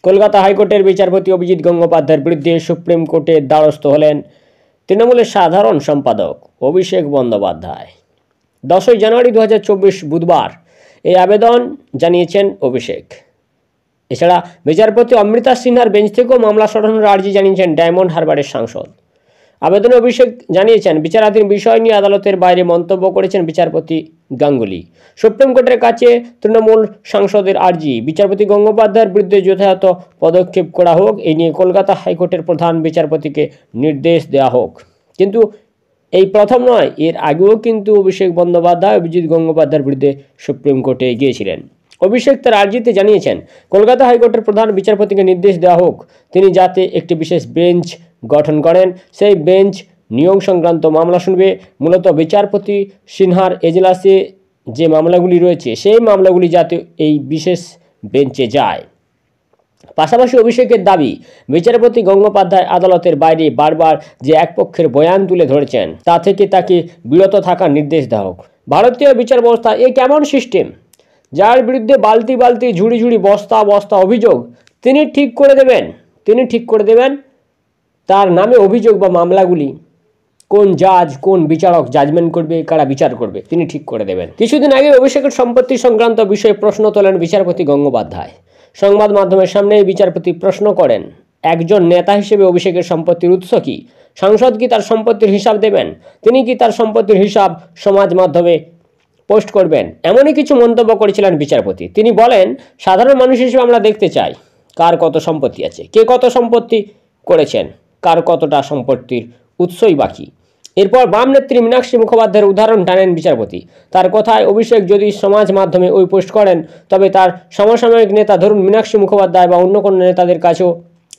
কলকাতা হাইকোর্টের বিচারপতি অভিজিৎ গঙ্গোপাধ্যায়ের বিরুদ্ধে সুপ্রিম কোর্টের দ্বারস্থ হলেন তৃণমূলের সাধারণ সম্পাদক অভিষেক বন্দ্যোপাধ্যায়। 10 জানুয়ারি 2024 বুধবার এই আবেদন জানিয়েছেন অভিষেক। এছাড়া বিচারপতি অমৃতা সিনহার বেঞ্চ থেকেও মামলা সরানোর আর্জি জানিয়েছেন ডায়মন্ড হারবারের সাংসদ। আবেদনে অভিষেক জানিয়েছেন, বিচারাধীন বিষয় নিয়ে আদালতের বাইরে মন্তব্য করেছেন বিচারপতি গাঙ্গুলি। সুপ্রিম কোর্টের কাছে তৃণমূল সাংসদের আর্জি, বিচারপতি গঙ্গোপাধ্যায়ের বিরুদ্ধে যথাযথ পদক্ষেপ করা হোক, এই নিয়ে কলকাতা হাইকোর্টের প্রধান বিচারপতিকে নির্দেশ দেওয়া হোক। কিন্তু এই প্রথম নয়, এর আগেও কিন্তু অভিষেক বন্দ্যোপাধ্যায় অভিজিৎ গঙ্গোপাধ্যায়ের বিরুদ্ধে সুপ্রিম কোর্টে গিয়েছিলেন। অভিষেক তার আর্জিতে জানিয়েছেন, কলকাতা হাইকোর্টের প্রধান বিচারপতিকে নির্দেশ দেওয়া হোক তিনি যাতে একটি বিশেষ বেঞ্চ গঠন করেন। সেই বেঞ্চ নিয়োগ সংক্রান্ত মামলা শুনবে। মূলত বিচারপতি সিনহার এজলাসে যে মামলাগুলি রয়েছে সেই মামলাগুলি যাতে এই বিশেষ বেঞ্চে যায়। পাশাপাশি অভিষেকের দাবি, বিচারপতি গঙ্গোপাধ্যায় আদালতের বাইরে বারবার যে একপক্ষের বয়ান তুলে ধরেছেন তা থেকে তাকে বিরত থাকার নির্দেশ দেওয়া হোক। ভারতীয় বিচার ব্যবস্থা এ কেমন সিস্টেম, যার বিরুদ্ধে বালতি বালতি ঝুড়ি ঝুড়ি বস্তা বস্তা অভিযোগ তিনি ঠিক করে দেবেন তার নামে অভিযোগ বা মামলাগুলি কোন জাজ কোন বিচারক জাজমেন্ট করবে, কারা বিচার করবে তিনি ঠিক করে দেবেন। কিছুদিন আগে অভিষেকের সম্পত্তি সংক্রান্ত বিষয়ে প্রশ্ন তোলেন বিচারপতি গঙ্গোপাধ্যায়। সংবাদ মাধ্যমের সামনে বিচারপতি প্রশ্ন করেন, একজন নেতা হিসেবে অভিষেকের সম্পত্তির উৎস কি? সাংসদ কি তার সম্পত্তির হিসাব দেবেন? তিনি কি তার সম্পত্তির হিসাব সমাজ মাধ্যমে পোস্ট করবেন? এমনই কিছু মন্তব্য করেছিলেন বিচারপতি। তিনি বলেন, সাধারণ মানুষ হিসেবে আমরা দেখতে চাই কার কত সম্পত্তি আছে, কে কত সম্পত্তি করেছেন, কার কতটা সম্পত্তির উৎসই বাকি। এরপর বাম নেত্রী মীনাক্ষী মুখোপাধ্যায়ের উদাহরণ টানেন বিচারপতি। তার কথায়, অভিষেক যদি সমাজ মাধ্যমে ওই পোস্ট করেন তবে তার সমসাময়িক নেতা ধরুন মীনাক্ষী মুখোপাধ্যায় বা অন্য কোনো নেতাদের কাছেও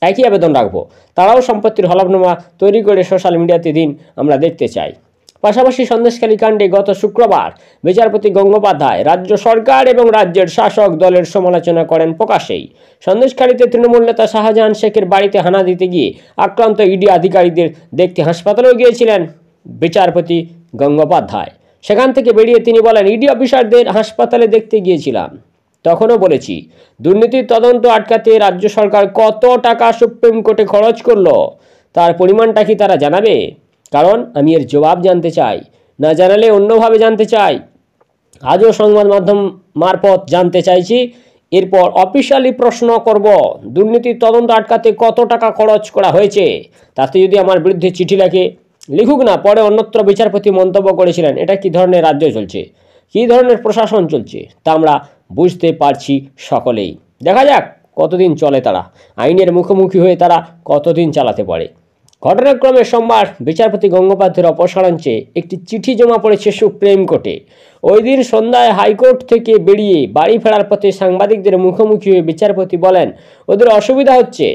একই আবেদন রাখবো, তারাও সম্পত্তির হলফনামা তৈরি করে সোশ্যাল মিডিয়াতে দিন, আমরা দেখতে চাই। পাশাপাশি সন্দেশখালী কাণ্ডে গত শুক্রবার বিচারপতি গঙ্গোপাধ্যায় রাজ্য সরকার এবং রাজ্যের শাসক দলের সমালোচনা করেন প্রকাশ্যেই। সন্দেশখালীতে তৃণমূল নেতা শাহজাহান শেখের বাড়িতে হানা দিতে গিয়ে আক্রান্ত ইডি আধিকারিকদের দেখতে হাসপাতালেও গিয়েছিলেন বিচারপতি গঙ্গোপাধ্যায়। সেখান থেকে বেরিয়ে তিনি বলেন, ইডি অফিসারদের হাসপাতালে দেখতে গিয়েছিলাম, তখনও বলেছি দুর্নীতির তদন্ত আটকাতে রাজ্য সরকার কত টাকা সুপ্রিম কোর্টে খরচ করলো তার পরিমাণটা কি তারা জানাবে? কারণ আমি এর জবাব জানতে চাই, না জানালে অন্যভাবে জানতে চাই। আজও সংবাদ মাধ্যম মারফত জানতে চাইছি। এরপর অফিশিয়ালি প্রশ্ন করব, দুর্নীতির তদন্ত আটকাতে কত টাকা খরচ করা হয়েছে? তাতে যদি আমার বিরুদ্ধে চিঠি লেখে, লিখুক না। পরে অন্যত্র বিচারপতি মন্তব্য করেছিলেন, এটা কী ধরনের রাজ্য চলছে, কী ধরনের প্রশাসন চলছে তা আমরা বুঝতে পারছি সকলেই। দেখা যাক কতদিন চলে তারা, আইনের মুখোমুখি হয়ে তারা কতদিন চালাতে পারে। ঘটনাক্রমে সোমবার বিচারপতি গঙ্গোপাধ্যায়ের অপসারণ চেয়ে একটি চিঠি জমা পড়েছে সুপ্রিম কোর্টে। ওই দিন সন্ধ্যায় হাইকোর্ট থেকে বেরিয়ে বাড়ি ফেরার পথে সাংবাদিকদের মুখোমুখি হয়ে বিচারপতি বলেন, ওদের অসুবিধা হচ্ছে,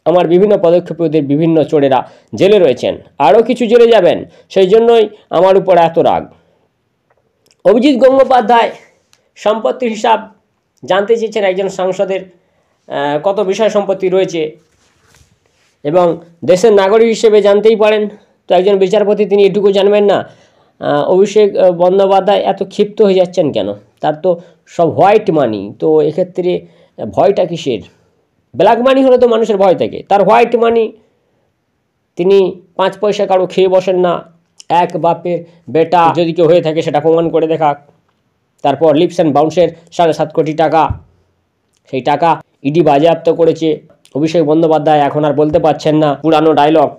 আমার বিভিন্ন পদক্ষেপে ওদের বিভিন্ন চোরেরা জেলে রয়েছেন, আরও কিছু জেলে যাবেন, সেই জন্যই আমার উপর এত রাগ। অভিজিৎ গঙ্গোপাধ্যায় সম্পত্তির হিসাব জানতে চেয়েছেন একজন সাংসদের কত বিষয় সম্পত্তি রয়েছে এবং দেশের নাগরিক হিসেবে জানতেই পারেন। তো একজন বিচারপতি তিনি এটুকু জানবেন না? অভিষেক বন্দ্যোপাধ্যায় এত ক্ষিপ্ত হয়ে যাচ্ছেন কেন? তার তো সব হোয়াইট মানি, তো এক্ষেত্রে ভয়টা কিসের? ব্ল্যাক মানি হলে তো মানুষের ভয় থাকে, তার হোয়াইট মানি। তিনি 5 পয়সা কারো খেয়ে বসেন না। এক বাপের বেটা যদি কেউ হয়ে থাকে সেটা প্রমাণ করে দেখাক। তারপর লিপস অ্যান্ড বাউন্সের 7.5 কোটি টাকা, সেই টাকা ইডি বাজেয়াপ্ত করেছে। অভিষেক বন্দ্যোপাধ্যায় এখন আর বলতে পারছেন না পুরানো ডায়লগ,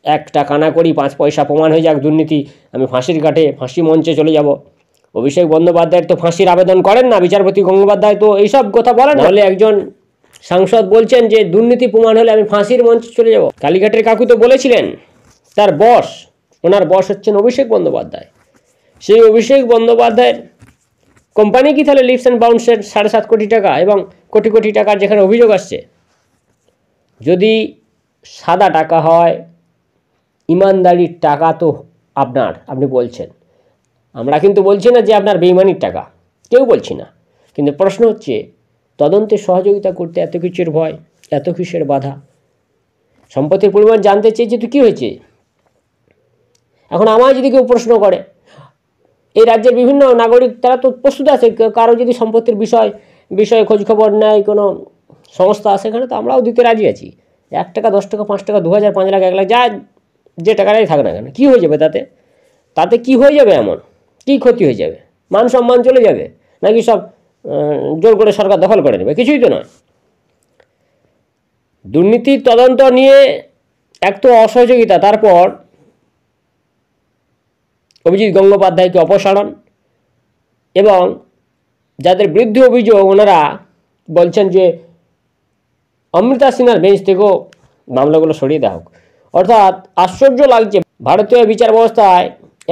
একটা কানা করি 5 পয়সা প্রমাণ হয়ে যাক দুর্নীতি, আমি ফাঁসির কাঠে ফাঁসি মঞ্চে চলে যাব। অভিষেক বন্দ্যোপাধ্যায়ের তো ফাঁসির আবেদন করেন না বিচারপতি গঙ্গোপাধ্যায়, তো এইসব কথা বলেন। তাহলে একজন সাংসদ বলছেন যে দুর্নীতি প্রমাণ হলে আমি ফাঁসির মঞ্চে চলে যাব। কালীঘাটের কাকু তো বলেছিলেন তার বস, ওনার বস হচ্ছেন অভিষেক বন্দ্যোপাধ্যায়। সেই অভিষেক বন্দ্যোপাধ্যায়ের কোম্পানি কি তাহলে লিপস অ্যান্ড বাউন্সের 7.5 কোটি টাকা এবং কোটি কোটি টাকার যেখানে অভিযোগ আসছে, যদি সাদা টাকা হয়, ইমানদারির টাকা তো আপনার, আপনি বলছেন, আমরা কিন্তু বলছি না যে আপনার বেইমানির টাকা, কেউ বলছি না, কিন্তু প্রশ্ন হচ্ছে তদন্তে সহযোগিতা করতে এত কিছুর ভয়, এত কিসের বাধা? সম্পত্তির পরিমাণ জানতে চেয়েছে তো কী হয়েছে? এখন আমায় যদি কেউ প্রশ্ন করে, এই রাজ্যের বিভিন্ন নাগরিক তারা তো প্রস্তুত আছে, কারো যদি সম্পত্তির বিষয়ে খোঁজখবর নেয়, কোনো সংস্থা সেখানে তো আমরাও দিতে রাজি আছি। 1 টাকা 10 টাকা 5 টাকা 2000 5 লাখ 1 লাখ যা যে টাকাটাই থাক না কেন, কী হয়ে যাবে তাতে? তাতে কি হয়ে যাবে? এমন কী ক্ষতি হয়ে যাবে? মান সম্মান চলে যাবে নাকি সব জোর করে সরকার দখল করে নেবে? কিছুই তো নয়। দুর্নীতির তদন্ত নিয়ে এক তো অসহযোগিতা, তারপর অভিজিৎ গঙ্গোপাধ্যায়কে অপসারণ, এবং যাদের বিরুদ্ধে অভিযোগ ওনারা বলছেন যে অমৃতা সিনহার বেঞ্চ থেকেও মামলাগুলো সরিয়ে দেওয়া হোক। অর্থাৎ আশ্চর্য লাগছে, ভারতীয় বিচার ব্যবস্থায়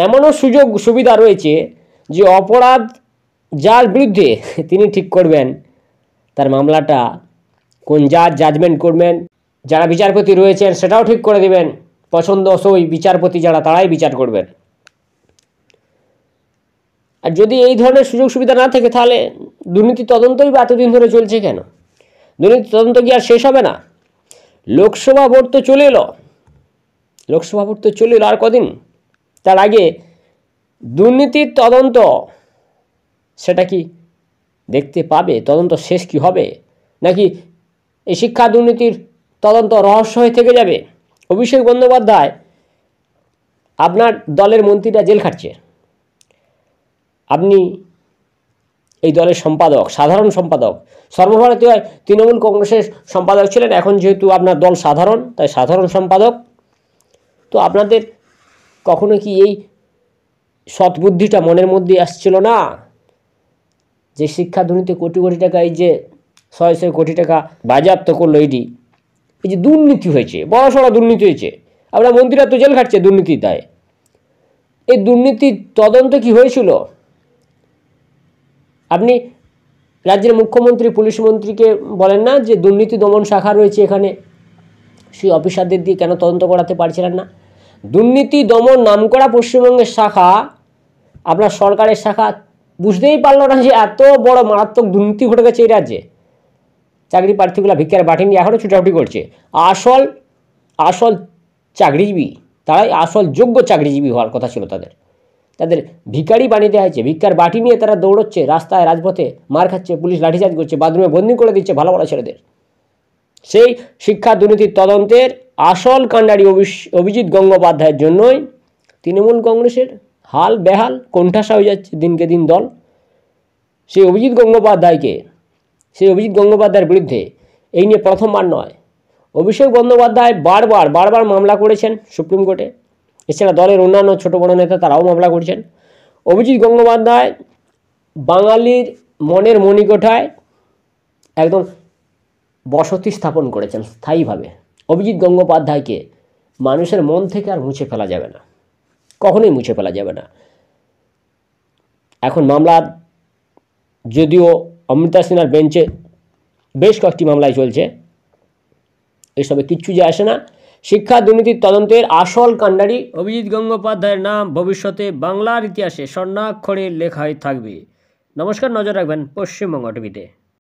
এমনও সুযোগ সুবিধা রয়েছে যে অপরাধ যার বিরুদ্ধে তিনি ঠিক করবেন তার মামলাটা কোন জাজ জাজমেন্ট করবেন, যারা বিচারপতি রয়েছেন সেটাও ঠিক করে দেবেন, পছন্দসই বিচারপতি যারা তারাই বিচার করবেন। আর যদি এই ধরনের সুযোগ সুবিধা না থাকে তাহলে দুর্নীতি তদন্তই বা এতদিন ধরে চলছে কেন? দুর্নীতি তদন্ত কি আর শেষ হবে না? লোকসভা ভোট তো চলে এলো, আর কদিন। তার আগে দুর্নীতির তদন্ত সেটা কি দেখতে পাবে? তদন্ত শেষ কি হবে, নাকি এই শিক্ষা দুর্নীতির তদন্ত রহস্য হয়ে থেকে যাবে? অভিষেক বন্দ্যোপাধ্যায়, আপনার দলের মন্ত্রীরা জেল খাটছে, আপনি এই দলের সম্পাদক, সাধারণ সম্পাদক, সর্বভারতীয় তৃণমূল কংগ্রেসের সম্পাদক ছিলেন, এখন যেহেতু আপনার দল সাধারণ তাই সাধারণ সম্পাদক। তো আপনাদের কখনো কি এই সৎবুদ্ধিটা মনের মধ্যে আসছিল না যে শিক্ষা দুর্নীতি কোটি কোটি টাকা, এই যে 100 কোটি টাকা বাজেয়াপ্ত করলো এই যে দুর্নীতি হয়েছে, বড়সড় দুর্নীতি হয়েছে, আপনার মন্ত্রীরা তো জেল খাটছে দুর্নীতির দায়ে। এই দুর্নীতির তদন্ত কি হয়েছিল? আপনি রাজ্যের মুখ্যমন্ত্রী পুলিশ মন্ত্রীকে বলেন না যে দুর্নীতি দমন শাখা রয়েছে এখানে, সেই অফিসারদের দিয়ে কেন তদন্ত করাতে পারছিলেন না? দুর্নীতি দমন নামকরা পশ্চিমবঙ্গের শাখা, আপনার সরকারের শাখা বুঝতেই পারলো না যে এত বড় মারাত্মক দুর্নীতি ঘটে গেছে এই রাজ্যে। চাকরি প্রার্থীগুলো ভিক্ষার বাটি নিয়ে এখনও ছুটাছুটি করছে। আসল চাকরিজীবী, তারাই আসল যোগ্য চাকরিজীবী হওয়ার কথা ছিল তাদের ভিখারি বানিয়ে দেওয়া হয়েছে। ভিক্ষার বাটি নিয়ে তারা দৌড়চ্ছে রাস্তায়, রাজপথে মার খাচ্ছে, পুলিশ লাঠিচার্জ করছে, বাথরুমে বন্দি করে দিচ্ছে ভালো ভালো ছেলেদের। সেই শিক্ষা দুর্নীতির তদন্তের আসল কাণ্ডারি অভিজিৎ গঙ্গোপাধ্যায়ের জন্যই তৃণমূল কংগ্রেসের হাল বেহাল, কোণঠাসা হয়ে যাচ্ছে দিনকে দিন দল। সেই অভিজিৎ গঙ্গোপাধ্যায়ের বিরুদ্ধে এই নিয়ে প্রথমবার নয়, অভিষেক বন্দ্যোপাধ্যায় বারবার মামলা করেছেন সুপ্রিম কোর্টে। এছাড়া দলের অন্যান্য ছোট বড় নেতা তারাও মামলা করেছেন। অভিজিৎ গঙ্গোপাধ্যায় বাঙালির মনের মণিকোঠায় একদম বসতি স্থাপন করেছেন স্থায়ীভাবে। অভিজিৎ গঙ্গোপাধ্যায়কে মানুষের মন থেকে আর মুছে ফেলা যাবে না, কখনোই মুছে ফেলা যাবে না। এখন মামলা যদিও অমৃতা সিনহার বেঞ্চে বেশ কয়েকটি মামলায় চলছে, এসবে কিচ্ছু যায় আসে না। শিক্ষা দুর্নীতির তদন্তের আসল কাণ্ডারি অভিজিৎ গঙ্গোপাধ্যায়ের নাম ভবিষ্যতে বাংলার ইতিহাসে স্বর্ণাক্ষরে লেখাই থাকবে। নমস্কার, নজর রাখবেন পশ্চিমবঙ্গ টিভিতে।